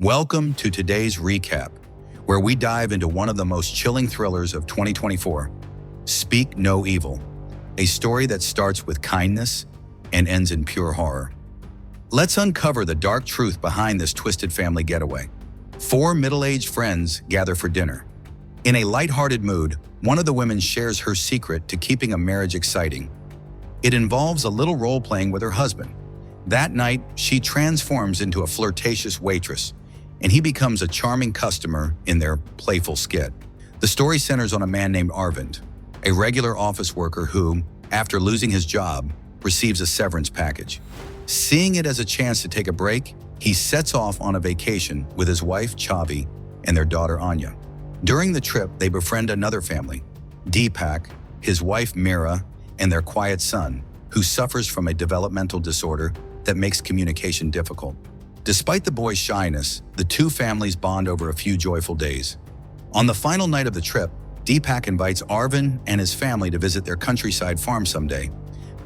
Welcome to today's recap, where we dive into one of the most chilling thrillers of 2024, Speak No Evil, a story that starts with kindness and ends in pure horror. Let's uncover the dark truth behind this twisted family getaway. Four middle-aged friends gather for dinner. In a lighthearted mood, one of the women shares her secret to keeping a marriage exciting. It involves a little role-playing with her husband. That night, she transforms into a flirtatious waitress, and he becomes a charming customer in their playful skit. The story centers on a man named Arvind, a regular office worker who, after losing his job, receives a severance package. Seeing it as a chance to take a break, he sets off on a vacation with his wife, Chavi, and their daughter, Anya. During the trip, they befriend another family, Deepak, his wife, Mira, and their quiet son, who suffers from a developmental disorder that makes communication difficult. Despite the boy's shyness, the two families bond over a few joyful days. On the final night of the trip, Deepak invites Arvind and his family to visit their countryside farm someday.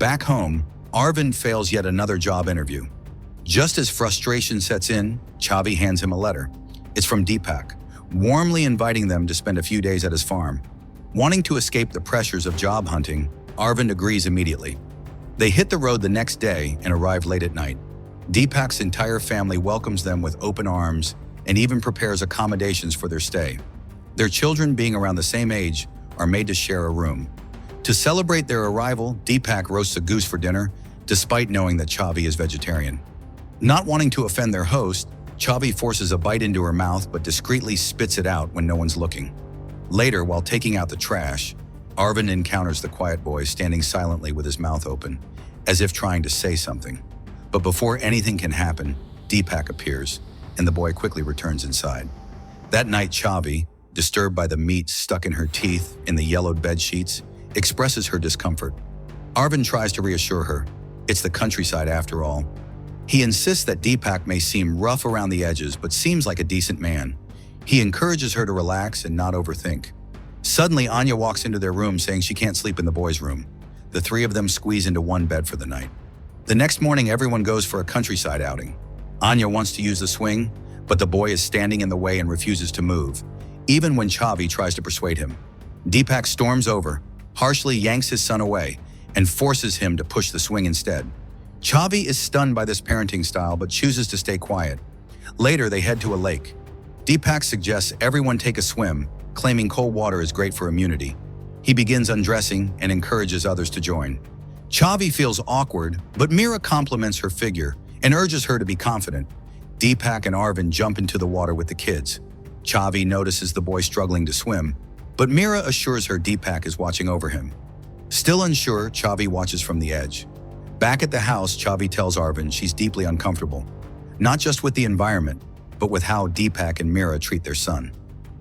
Back home, Arvind fails yet another job interview. Just as frustration sets in, Chavi hands him a letter. It's from Deepak, warmly inviting them to spend a few days at his farm. Wanting to escape the pressures of job hunting, Arvind agrees immediately. They hit the road the next day and arrive late at night. Deepak's entire family welcomes them with open arms and even prepares accommodations for their stay. Their children, being around the same age, are made to share a room. To celebrate their arrival, Deepak roasts a goose for dinner, despite knowing that Chavi is vegetarian. Not wanting to offend their host, Chavi forces a bite into her mouth but discreetly spits it out when no one's looking. Later, while taking out the trash, Arvind encounters the quiet boy standing silently with his mouth open, as if trying to say something. But before anything can happen, Deepak appears, and the boy quickly returns inside. That night, Chavi, disturbed by the meat stuck in her teeth in the yellowed bed sheets, expresses her discomfort. Arvind tries to reassure her. It's the countryside after all. He insists that Deepak may seem rough around the edges, but seems like a decent man. He encourages her to relax and not overthink. Suddenly, Anya walks into their room saying she can't sleep in the boys' room. The three of them squeeze into one bed for the night. The next morning, everyone goes for a countryside outing. Anya wants to use the swing, but the boy is standing in the way and refuses to move, even when Chavi tries to persuade him. Deepak storms over, harshly yanks his son away, and forces him to push the swing instead. Chavi is stunned by this parenting style but chooses to stay quiet. Later, they head to a lake. Deepak suggests everyone take a swim, claiming cold water is great for immunity. He begins undressing and encourages others to join. Chavi feels awkward, but Mira compliments her figure and urges her to be confident. Deepak and Arvind jump into the water with the kids. Chavi notices the boy struggling to swim, but Mira assures her Deepak is watching over him. Still unsure, Chavi watches from the edge. Back at the house, Chavi tells Arvind she's deeply uncomfortable, not just with the environment, but with how Deepak and Mira treat their son.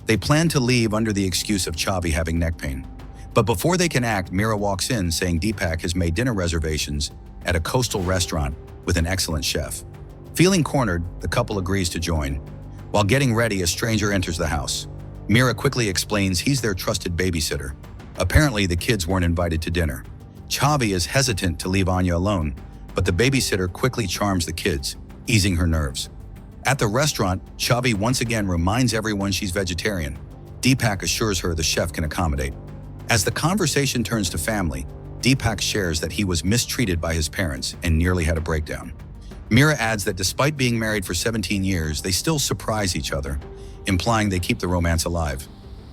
They plan to leave under the excuse of Chavi having neck pain. But before they can act, Mira walks in saying Deepak has made dinner reservations at a coastal restaurant with an excellent chef. Feeling cornered, the couple agrees to join. While getting ready, a stranger enters the house. Mira quickly explains he's their trusted babysitter. Apparently, the kids weren't invited to dinner. Chavi is hesitant to leave Anya alone, but the babysitter quickly charms the kids, easing her nerves. At the restaurant, Chavi once again reminds everyone she's vegetarian. Deepak assures her the chef can accommodate. As the conversation turns to family, Deepak shares that he was mistreated by his parents and nearly had a breakdown. Mira adds that despite being married for 17 years, they still surprise each other, implying they keep the romance alive.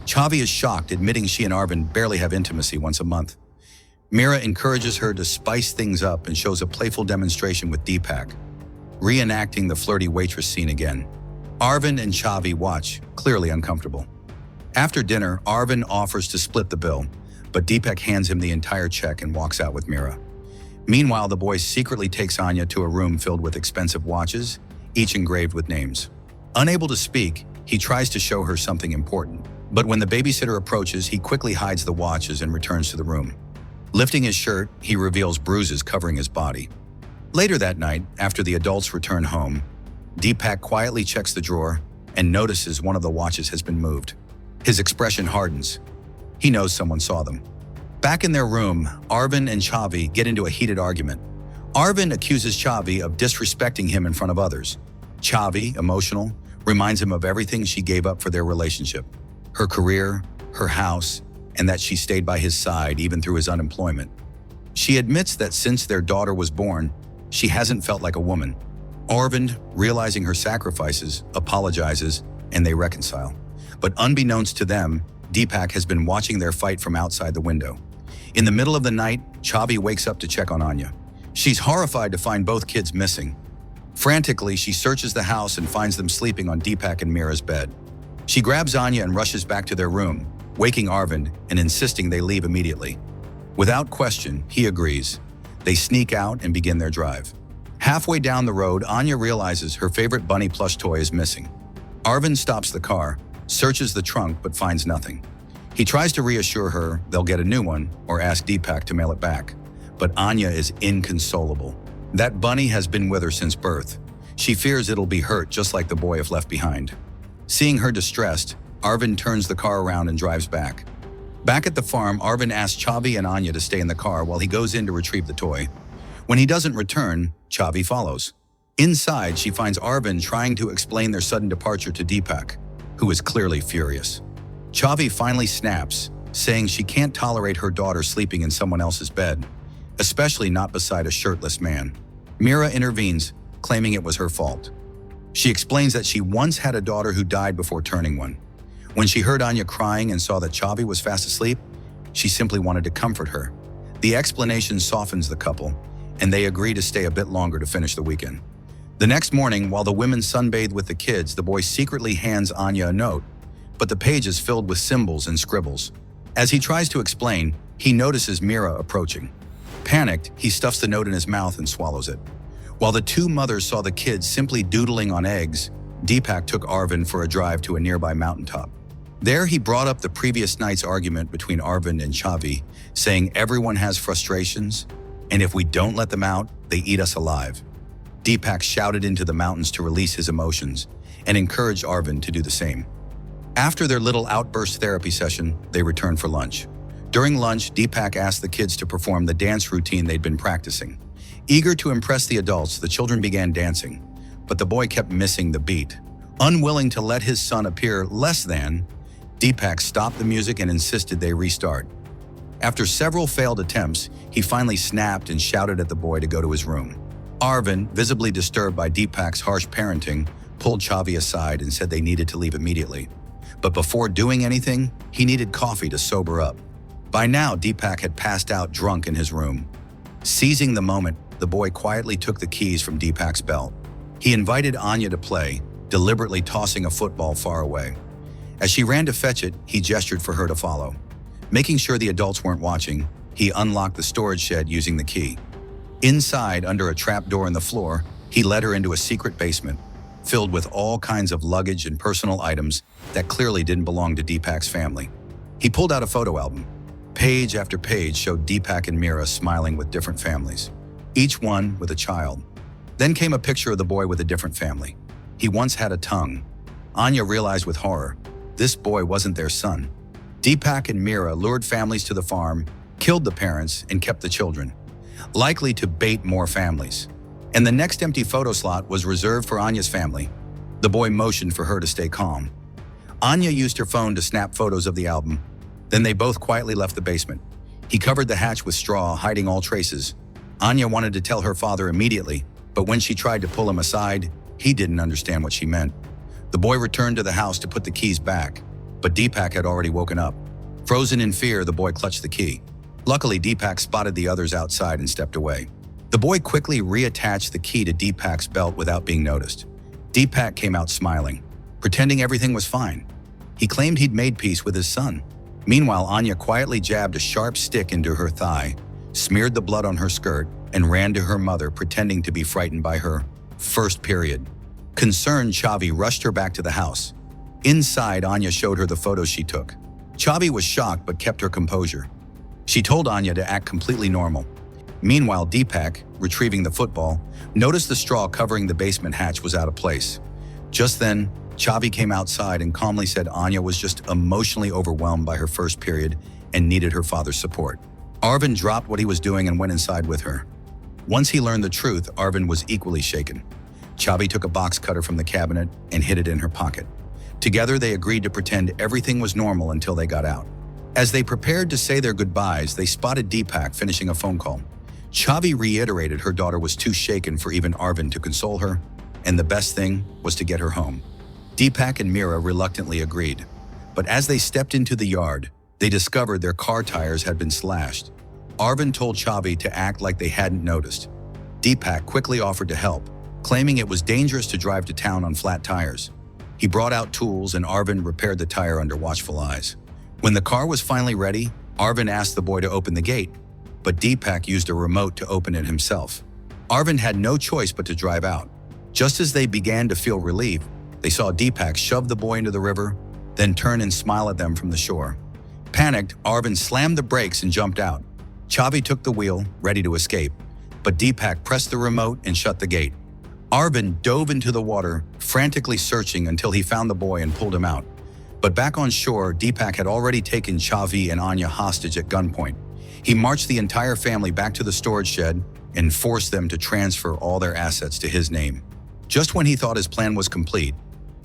Chavi is shocked, admitting she and Arvind barely have intimacy once a month. Mira encourages her to spice things up and shows a playful demonstration with Deepak, reenacting the flirty waitress scene again. Arvind and Chavi watch, clearly uncomfortable. After dinner, Arvind offers to split the bill, but Deepak hands him the entire check and walks out with Mira. Meanwhile, the boy secretly takes Anya to a room filled with expensive watches, each engraved with names. Unable to speak, he tries to show her something important, but when the babysitter approaches, he quickly hides the watches and returns to the room. Lifting his shirt, he reveals bruises covering his body. Later that night, after the adults return home, Deepak quietly checks the drawer and notices one of the watches has been moved. His expression hardens. He knows someone saw them. Back in their room, Arvind and Chavi get into a heated argument. Arvind accuses Chavi of disrespecting him in front of others. Chavi, emotional, reminds him of everything she gave up for their relationship, her career, her house, and that she stayed by his side even through his unemployment. She admits that since their daughter was born, she hasn't felt like a woman. Arvind, realizing her sacrifices, apologizes, and they reconcile. But unbeknownst to them, Deepak has been watching their fight from outside the window. In the middle of the night, Chavi wakes up to check on Anya. She's horrified to find both kids missing. Frantically, she searches the house and finds them sleeping on Deepak and Mira's bed. She grabs Anya and rushes back to their room, waking Arvind and insisting they leave immediately. Without question, he agrees. They sneak out and begin their drive. Halfway down the road, Anya realizes her favorite bunny plush toy is missing. Arvind stops the car, searches the trunk, but finds nothing. He tries to reassure her they'll get a new one or ask Deepak to mail it back. But Anya is inconsolable. That bunny has been with her since birth. She fears it'll be hurt just like the boy if left behind. Seeing her distressed, Arvind turns the car around and drives back. Back at the farm, Arvind asks Chavi and Anya to stay in the car while he goes in to retrieve the toy. When he doesn't return, Chavi follows. Inside, she finds Arvind trying to explain their sudden departure to Deepak, who is clearly furious. Chavi finally snaps, saying she can't tolerate her daughter sleeping in someone else's bed, especially not beside a shirtless man. Mira intervenes, claiming it was her fault. She explains that she once had a daughter who died before turning one. When she heard Anya crying and saw that Chavi was fast asleep, she simply wanted to comfort her. The explanation softens the couple, and they agree to stay a bit longer to finish the weekend. The next morning, while the women sunbathe with the kids, the boy secretly hands Anya a note, but the page is filled with symbols and scribbles. As he tries to explain, he notices Mira approaching. Panicked, he stuffs the note in his mouth and swallows it. While the two mothers saw the kids simply doodling on eggs, Deepak took Arvind for a drive to a nearby mountaintop. There, he brought up the previous night's argument between Arvind and Chavi, saying everyone has frustrations, and if we don't let them out, they eat us alive. Deepak shouted into the mountains to release his emotions and encouraged Arvind to do the same. After their little outburst therapy session, they returned for lunch. During lunch, Deepak asked the kids to perform the dance routine they'd been practicing. Eager to impress the adults, the children began dancing, but the boy kept missing the beat. Unwilling to let his son appear less than, Deepak stopped the music and insisted they restart. After several failed attempts, he finally snapped and shouted at the boy to go to his room. Arvind, visibly disturbed by Deepak's harsh parenting, pulled Chavi aside and said they needed to leave immediately. But before doing anything, he needed coffee to sober up. By now, Deepak had passed out drunk in his room. Seizing the moment, the boy quietly took the keys from Deepak's belt. He invited Anya to play, deliberately tossing a football far away. As she ran to fetch it, he gestured for her to follow. Making sure the adults weren't watching, he unlocked the storage shed using the key. Inside, under a trapdoor in the floor, he led her into a secret basement, filled with all kinds of luggage and personal items that clearly didn't belong to Deepak's family. He pulled out a photo album. Page after page showed Deepak and Mira smiling with different families, each one with a child. Then came a picture of the boy with a different family. He once had a tongue. Anya realized with horror, this boy wasn't their son. Deepak and Mira lured families to the farm, killed the parents, and kept the children, likely to bait more families. And the next empty photo slot was reserved for Anya's family. The boy motioned for her to stay calm. Anya used her phone to snap photos of the album. Then they both quietly left the basement. He covered the hatch with straw, hiding all traces. Anya wanted to tell her father immediately, but when she tried to pull him aside, he didn't understand what she meant. The boy returned to the house to put the keys back, but Deepak had already woken up. Frozen in fear, the boy clutched the key. Luckily, Deepak spotted the others outside and stepped away. The boy quickly reattached the key to Deepak's belt without being noticed. Deepak came out smiling, pretending everything was fine. He claimed he'd made peace with his son. Meanwhile, Anya quietly jabbed a sharp stick into her thigh, smeared the blood on her skirt, and ran to her mother, pretending to be frightened by her first period. Concerned, Chavi rushed her back to the house. Inside, Anya showed her the photos she took. Chavi was shocked but kept her composure. She told Anya to act completely normal. Meanwhile, Deepak, retrieving the football, noticed the straw covering the basement hatch was out of place. Just then, Chavi came outside and calmly said Anya was just emotionally overwhelmed by her first period and needed her father's support. Arvind dropped what he was doing and went inside with her. Once he learned the truth, Arvind was equally shaken. Chavi took a box cutter from the cabinet and hid it in her pocket. Together, they agreed to pretend everything was normal until they got out. As they prepared to say their goodbyes, they spotted Deepak finishing a phone call. Chavi reiterated her daughter was too shaken for even Arvind to console her, and the best thing was to get her home. Deepak and Mira reluctantly agreed, but as they stepped into the yard, they discovered their car tires had been slashed. Arvind told Chavi to act like they hadn't noticed. Deepak quickly offered to help, claiming it was dangerous to drive to town on flat tires. He brought out tools and Arvind repaired the tire under watchful eyes. When the car was finally ready, Arvind asked the boy to open the gate, but Deepak used a remote to open it himself. Arvind had no choice but to drive out. Just as they began to feel relief, they saw Deepak shove the boy into the river, then turn and smile at them from the shore. Panicked, Arvind slammed the brakes and jumped out. Chavi took the wheel, ready to escape, but Deepak pressed the remote and shut the gate. Arvind dove into the water, frantically searching until he found the boy and pulled him out. But back on shore, Deepak had already taken Chavi and Anya hostage at gunpoint. He marched the entire family back to the storage shed and forced them to transfer all their assets to his name. Just when he thought his plan was complete,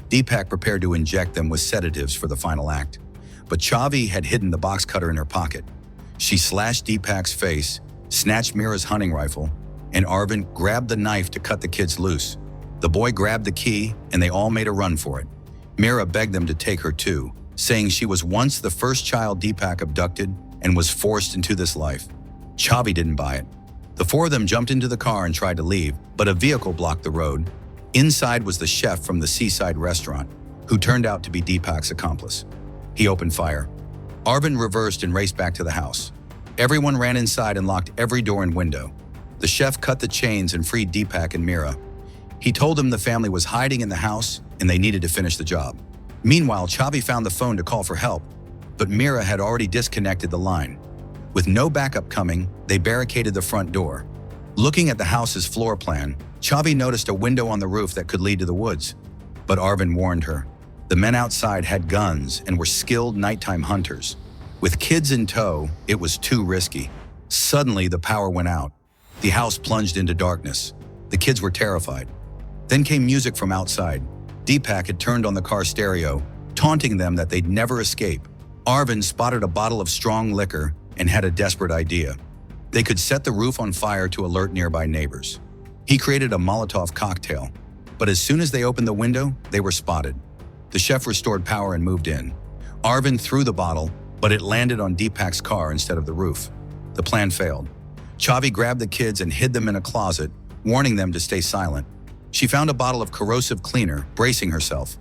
Deepak prepared to inject them with sedatives for the final act. But Chavi had hidden the box cutter in her pocket. She slashed Deepak's face, snatched Mira's hunting rifle, and Arvind grabbed the knife to cut the kids loose. The boy grabbed the key, and they all made a run for it. Mira begged them to take her too, saying she was once the first child Deepak abducted and was forced into this life. Chavi didn't buy it. The four of them jumped into the car and tried to leave, but a vehicle blocked the road. Inside was the chef from the seaside restaurant, who turned out to be Deepak's accomplice. He opened fire. Arvind reversed and raced back to the house. Everyone ran inside and locked every door and window. The chef cut the chains and freed Deepak and Mira. He told them the family was hiding in the house and they needed to finish the job. Meanwhile, Chavi found the phone to call for help, but Mira had already disconnected the line. With no backup coming, they barricaded the front door. Looking at the house's floor plan, Chavi noticed a window on the roof that could lead to the woods. But Arvind warned her. The men outside had guns and were skilled nighttime hunters. With kids in tow, it was too risky. Suddenly, the power went out. The house plunged into darkness. The kids were terrified. Then came music from outside. Deepak had turned on the car stereo, taunting them that they'd never escape. Arvind spotted a bottle of strong liquor and had a desperate idea. They could set the roof on fire to alert nearby neighbors. He created a Molotov cocktail, but as soon as they opened the window, they were spotted. The chef restored power and moved in. Arvind threw the bottle, but it landed on Deepak's car instead of the roof. The plan failed. Chavi grabbed the kids and hid them in a closet, warning them to stay silent. She found a bottle of corrosive cleaner, bracing herself.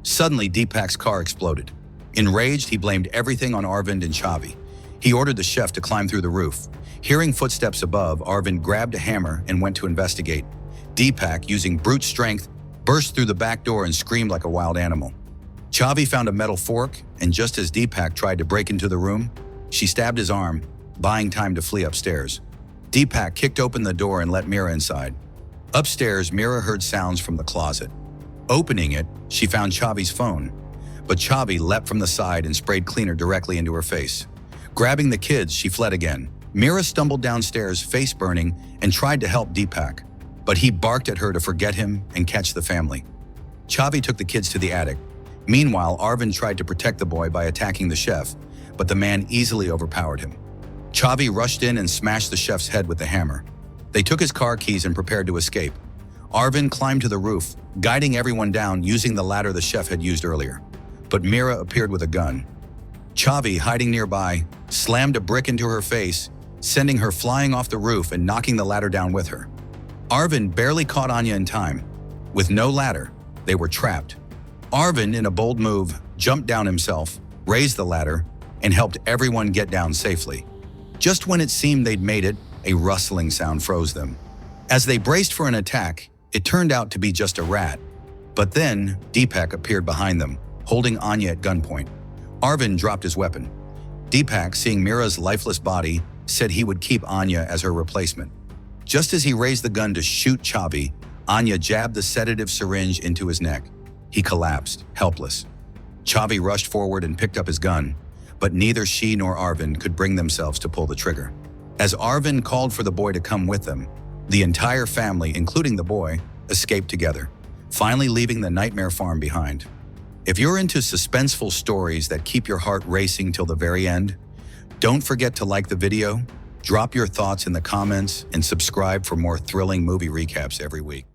Suddenly, Deepak's car exploded. Enraged, he blamed everything on Arvind and Chavi. He ordered the chef to climb through the roof. Hearing footsteps above, Arvind grabbed a hammer and went to investigate. Deepak, using brute strength, burst through the back door and screamed like a wild animal. Chavi found a metal fork, and just as Deepak tried to break into the room, she stabbed his arm, buying time to flee upstairs. Deepak kicked open the door and let Mira inside. Upstairs, Mira heard sounds from the closet. Opening it, she found Chavi's phone, but Chavi leapt from the side and sprayed cleaner directly into her face. Grabbing the kids, she fled again. Mira stumbled downstairs, face burning, and tried to help Deepak, but he barked at her to forget him and catch the family. Chavi took the kids to the attic. Meanwhile, Arvind tried to protect the boy by attacking the chef, but the man easily overpowered him. Chavi rushed in and smashed the chef's head with the hammer. They took his car keys and prepared to escape. Arvind climbed to the roof, guiding everyone down using the ladder the chef had used earlier. But Mira appeared with a gun. Chavi, hiding nearby, slammed a brick into her face, sending her flying off the roof and knocking the ladder down with her. Arvind barely caught Anya in time. With no ladder, they were trapped. Arvind, in a bold move, jumped down himself, raised the ladder, and helped everyone get down safely. Just when it seemed they'd made it, a rustling sound froze them. As they braced for an attack, it turned out to be just a rat. But then, Deepak appeared behind them, holding Anya at gunpoint. Arvind dropped his weapon. Deepak, seeing Mira's lifeless body, said he would keep Anya as her replacement. Just as he raised the gun to shoot Chavi, Anya jabbed the sedative syringe into his neck. He collapsed, helpless. Chavi rushed forward and picked up his gun, but neither she nor Arvind could bring themselves to pull the trigger. As Arvind called for the boy to come with them, the entire family, including the boy, escape together, finally leaving the nightmare farm behind. If you're into suspenseful stories that keep your heart racing till the very end, don't forget to like the video, drop your thoughts in the comments, and subscribe for more thrilling movie recaps every week.